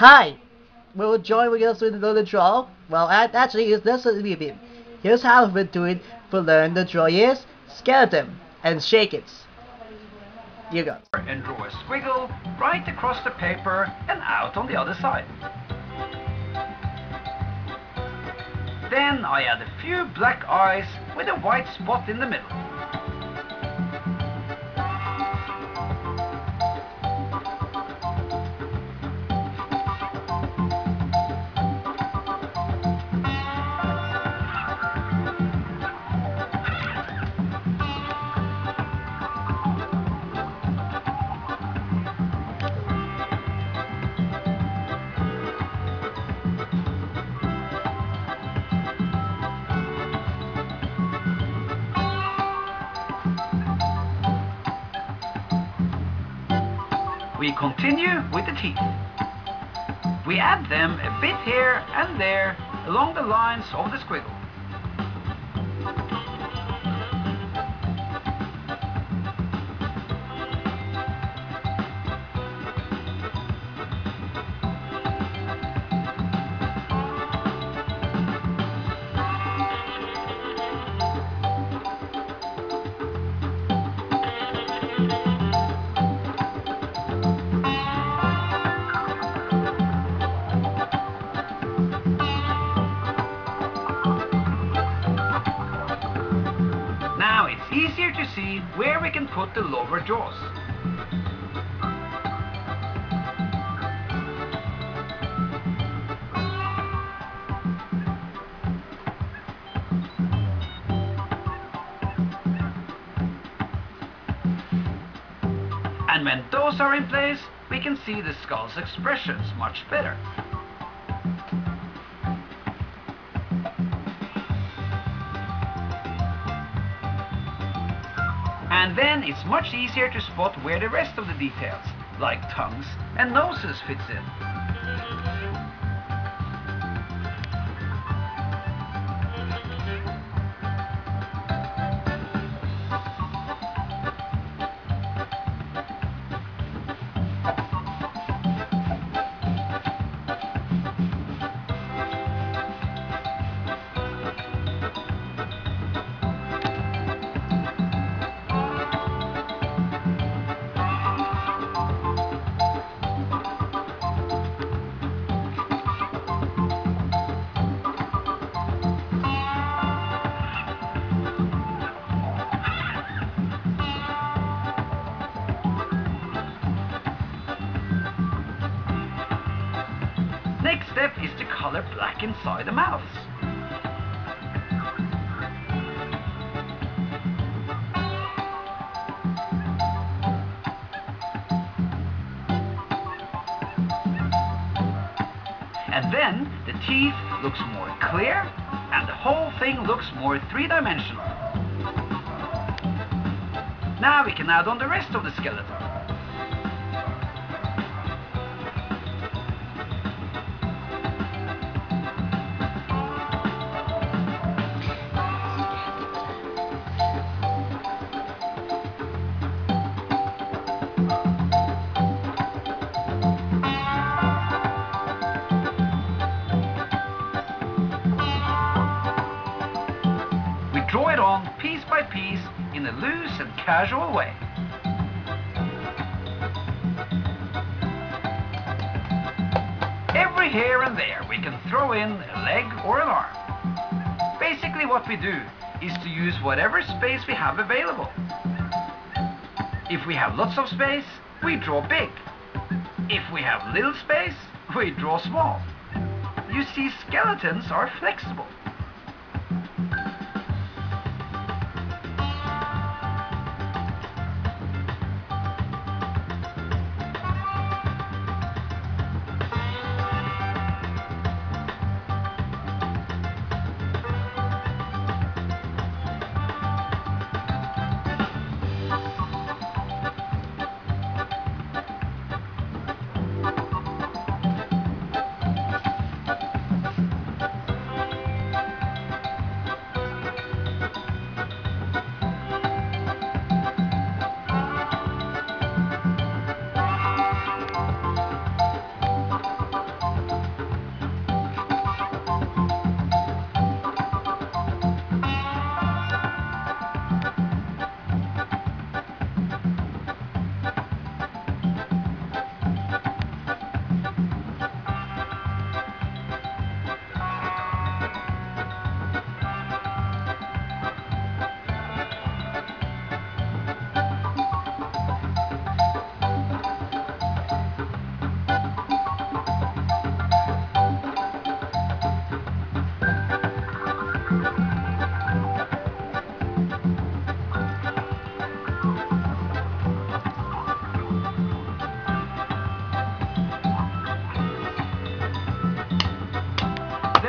Hi! Will you join with us with the draw? Well, actually, it's this a little bit. Here's how we do it for learn the draw is skeleton and shake it. You go. And draw a squiggle right across the paper and out on the other side. Then I add a few black eyes with a white spot in the middle. We continue with the teeth. We add them a bit here and there along the lines of the squiggle. Now it's easier to see where we can put the lower jaws. And when those are in place, we can see the skull's expressions much better. And then it's much easier to spot where the rest of the details, like tongues and noses, fits in. Next step is to color black inside the mouths. And then the teeth looks more clear and the whole thing looks more three-dimensional. Now we can add on the rest of the skeleton. Draw it on piece by piece in a loose and casual way. Every here and there we can throw in a leg or an arm. Basically what we do is to use whatever space we have available. If we have lots of space, we draw big. If we have little space, we draw small. You see, skeletons are flexible.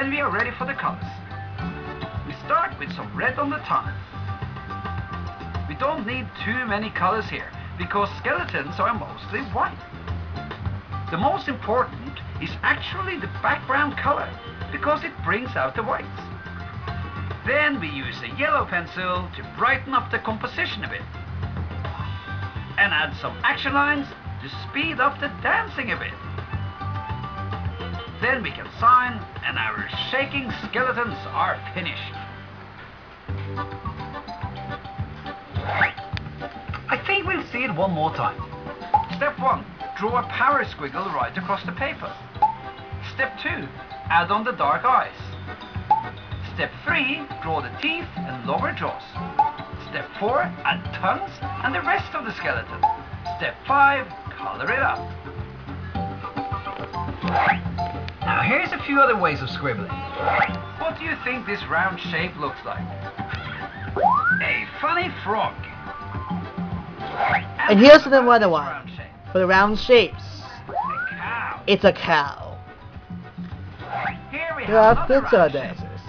and we are ready for the colors. We start with some red on the tongue. We don't need too many colors here, because skeletons are mostly white. The most important is actually the background color, because it brings out the whites. Then we use a yellow pencil to brighten up the composition a bit, and add some action lines to speed up the dancing a bit. Then we can sign, and our shaking skeletons are finished. I think we'll see it one more time. Step 1. Draw a power squiggle right across the paper. Step 2. Add on the dark eyes. Step 3. Draw the teeth and lower jaws. Step 4. Add tongues and the rest of the skeleton. Step 5. Color it up. Now here's a few other ways of scribbling. What do you think this round shape looks like? A funny frog. And here's the other one. Round shape. For the round shapes. A cow. It's a cow. Here we There are have another pizza round shape. dancers.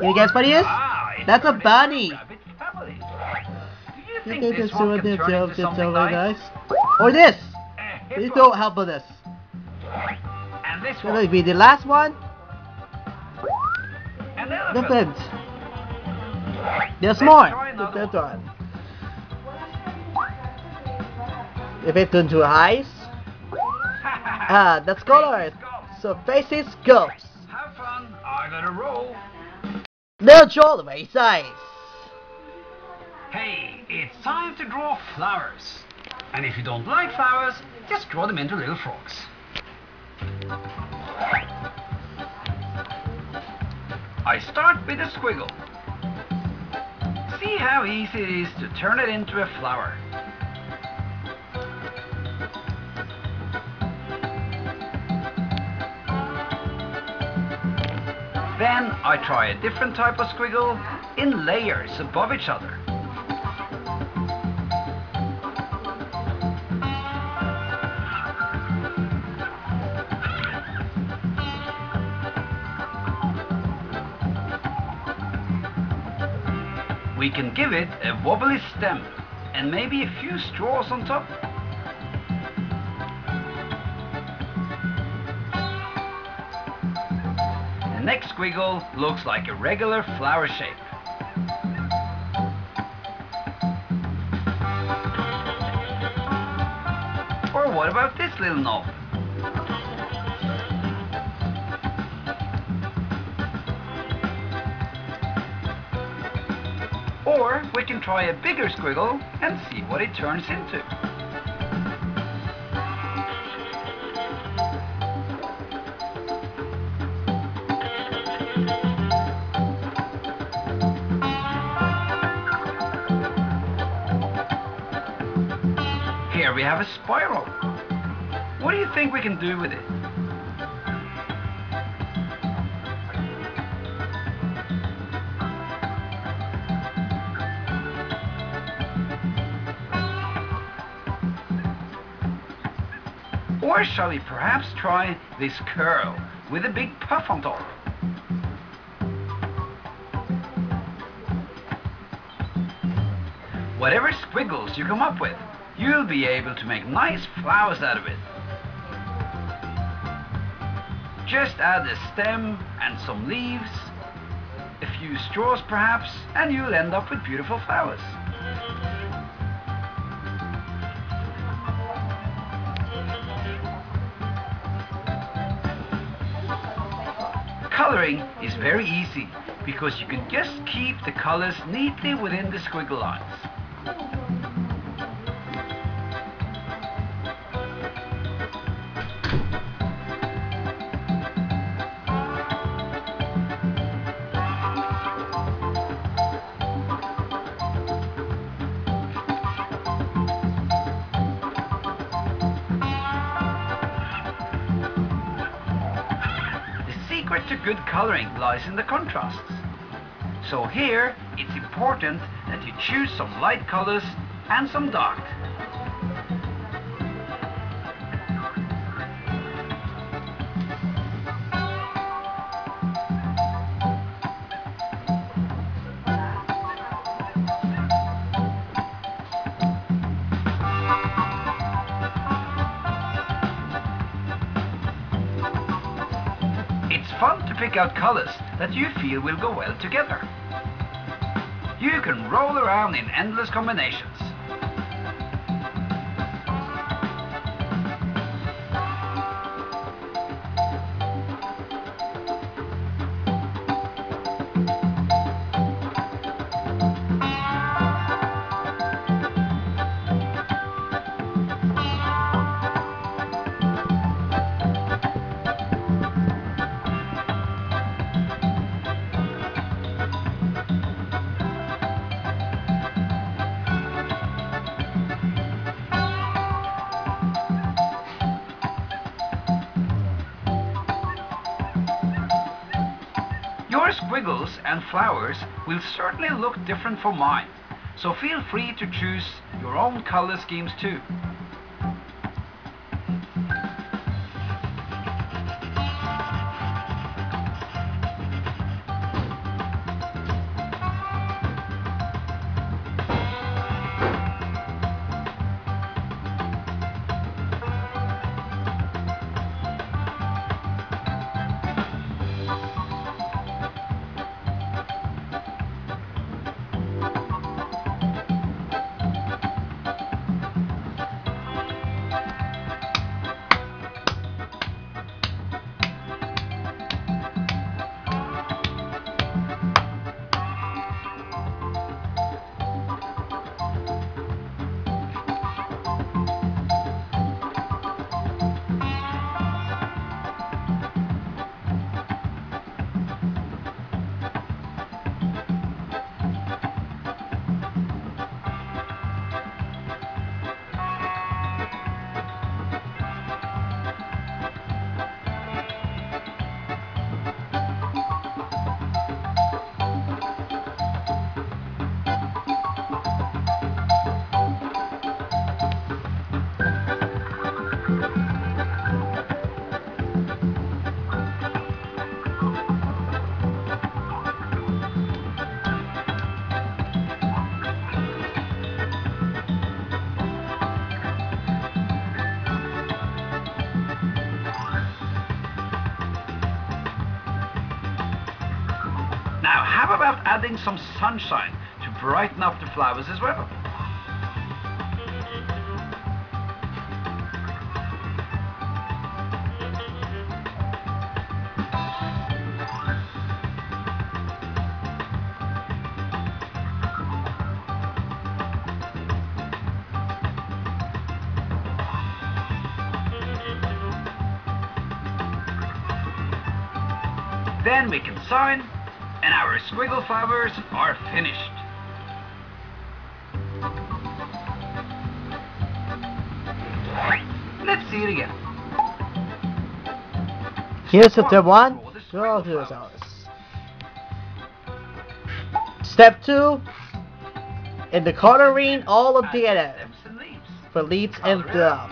You guess what it is? Ah, it's That's a turned bunny. into a rabbit family. Do you You think think this it's one so can turn into something nice? Or this. A Please hippo. don't help with this. And this That one. will be the last one. An elephant. Different. There's Let's more. try another That one. If it turns to eyes. Ah, that's colors. So faces, ghosts. Have fun. I gotta roll. Little jewelry size. Hey, it's time to draw flowers. And if you don't like flowers, just draw them into little frogs. I start with a squiggle. See how easy it is to turn it into a flower. Then I try a different type of squiggle in layers above each other. We can give it a wobbly stem and maybe a few straws on top. The next squiggle looks like a regular flower shape. Or what about this little knob? Or we can try a bigger squiggle and see what it turns into. Here we have a spiral. What do you think we can do with it? Or shall we perhaps try this curl with a big puff on top? Whatever squiggles you come up with, you'll be able to make nice flowers out of it. Just add a stem and some leaves, a few straws perhaps, and you'll end up with beautiful flowers. Coloring is very easy because you can just keep the colors neatly within the squiggle lines. The secret to good coloring lies in the contrasts. So here, it's important that you choose some light colors and some dark. fun to pick out colors that you feel will go well together. You can roll around in endless combinations. Your squiggles and flowers will certainly look different from mine, so feel free to choose your own color schemes too. Now, how about adding some sunshine to brighten up the flowers as well? Then we can sign, and our squiggle flowers are finished. Let's see it again. Here's step 1. Draw to the flowers. Step 2. In the coloring all of together Stems and leaves. for leaves and flowers.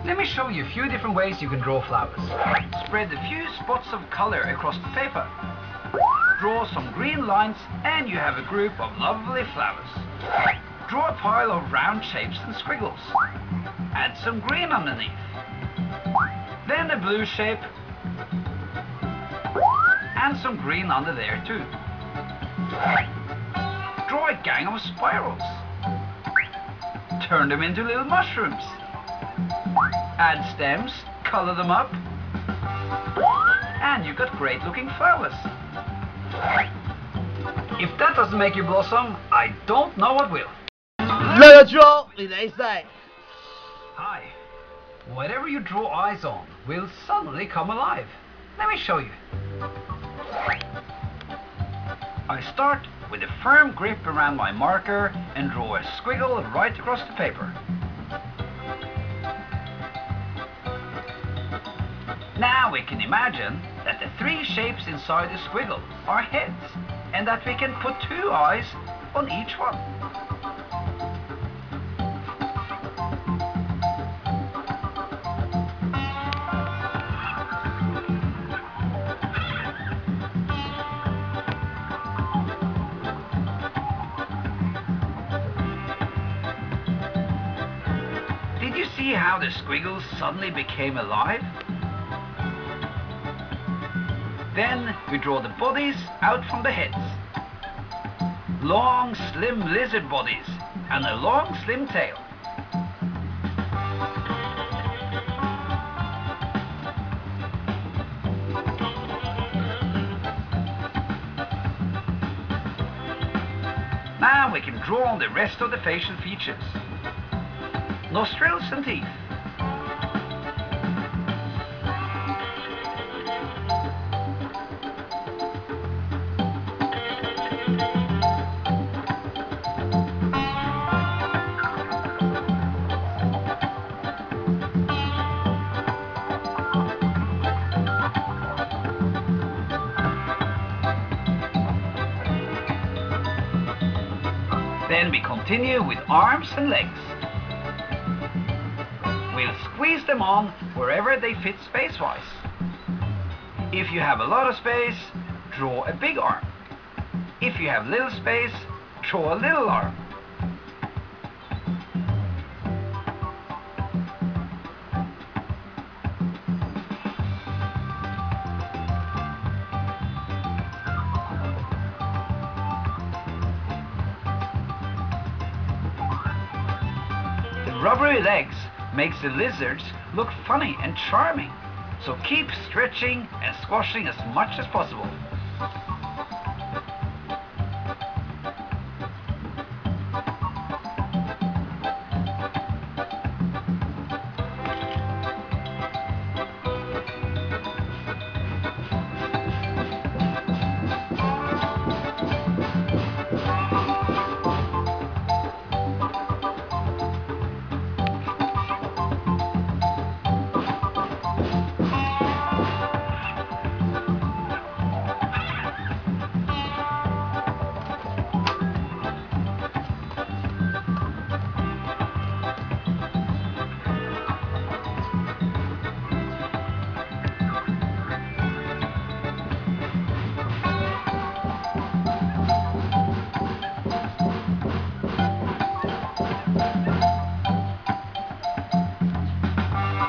Let me show you a few different ways you can draw flowers. Spread a few spots of color across the paper. Draw some green lines and you have a group of lovely flowers. Draw a pile of round shapes and squiggles. Add some green underneath. Then a blue shape. And some green under there too. Draw a gang of spirals. Turn them into little mushrooms. Add stems, color them up, and you've got great looking flowers. If that doesn't make you blossom, I don't know what will. Let us draw, they say. Hi. Whatever you draw eyes on will suddenly come alive. Let me show you. I start with a firm grip around my marker and draw a squiggle right across the paper. Now we can imagine that the three shapes inside the squiggle are heads, and that we can put 2 eyes on each one. Did you see how the squiggles suddenly became alive? Then we draw the bodies out from the heads. Long, slim lizard bodies and a long, slim tail. Now we can draw on the rest of the facial features. Nostrils and teeth. Then we continue with arms and legs. We'll squeeze them on wherever they fit space-wise. If you have a lot of space, draw a big arm. If you have little space, draw a little arm. Rubbery legs makes the lizards look funny and charming, so keep stretching and squashing as much as possible.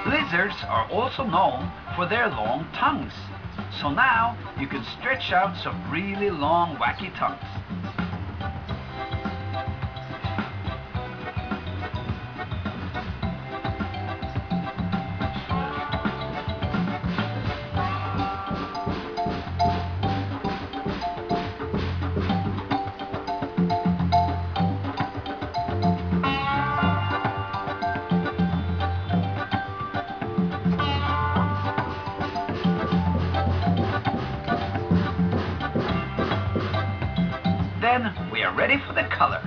Lizards are also known for their long tongues. So now you can stretch out some really long wacky tongues. Then we are ready for the color.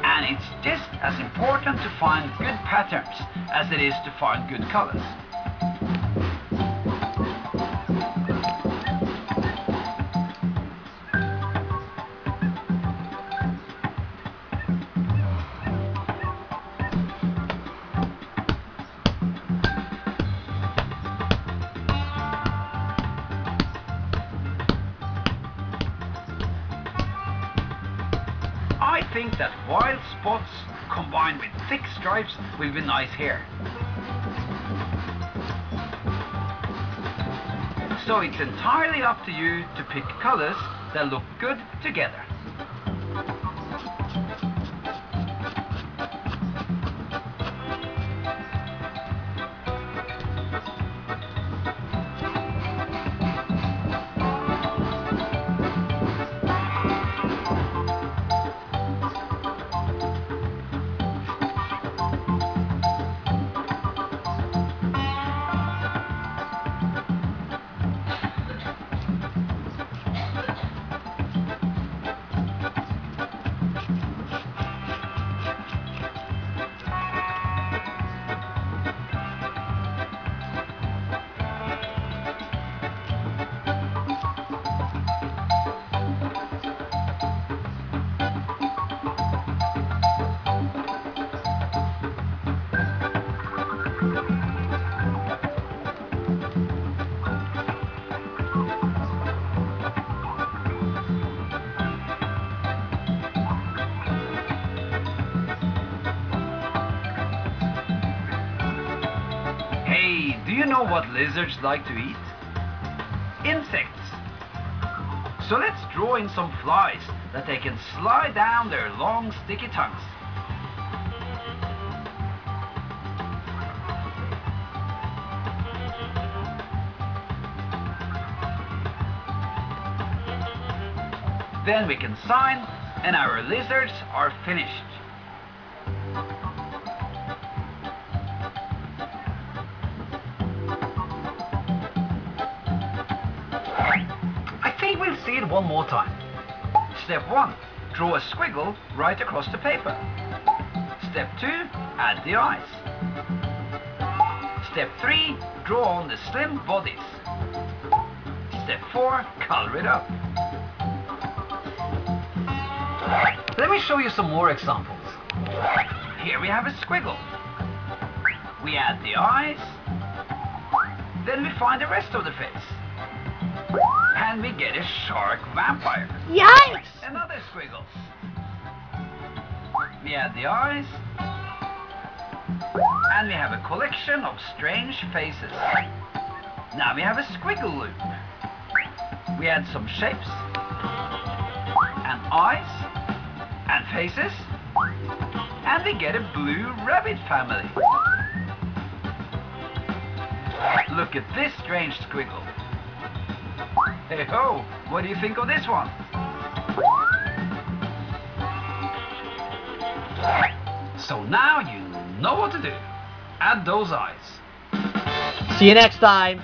And it's just as important to find good patterns as it is to find good colors. I think that wild spots combined with thick stripes will be nice here. So it's entirely up to you to pick colors that look good together. You know what lizards like to eat? Insects. So let's draw in some flies that they can slide down their long sticky tongues. Then we can sign and our lizards are finished. I think we'll see it one more time. Step 1. Draw a squiggle right across the paper. Step 2. Add the eyes. Step 3. Draw on the slim bodies. Step 4. Color it up. Let me show you some more examples. Here we have a squiggle. We add the eyes. Then we find the rest of the face. And we get a shark vampire. Yikes! Another squiggle. We add the eyes. And we have a collection of strange faces. Now we have a squiggle loop. We add some shapes. And eyes. And faces. And we get a blue rabbit family. Look at this strange squiggle. Hey ho, what do you think of this one? So now you know what to do. Add those eyes. See you next time.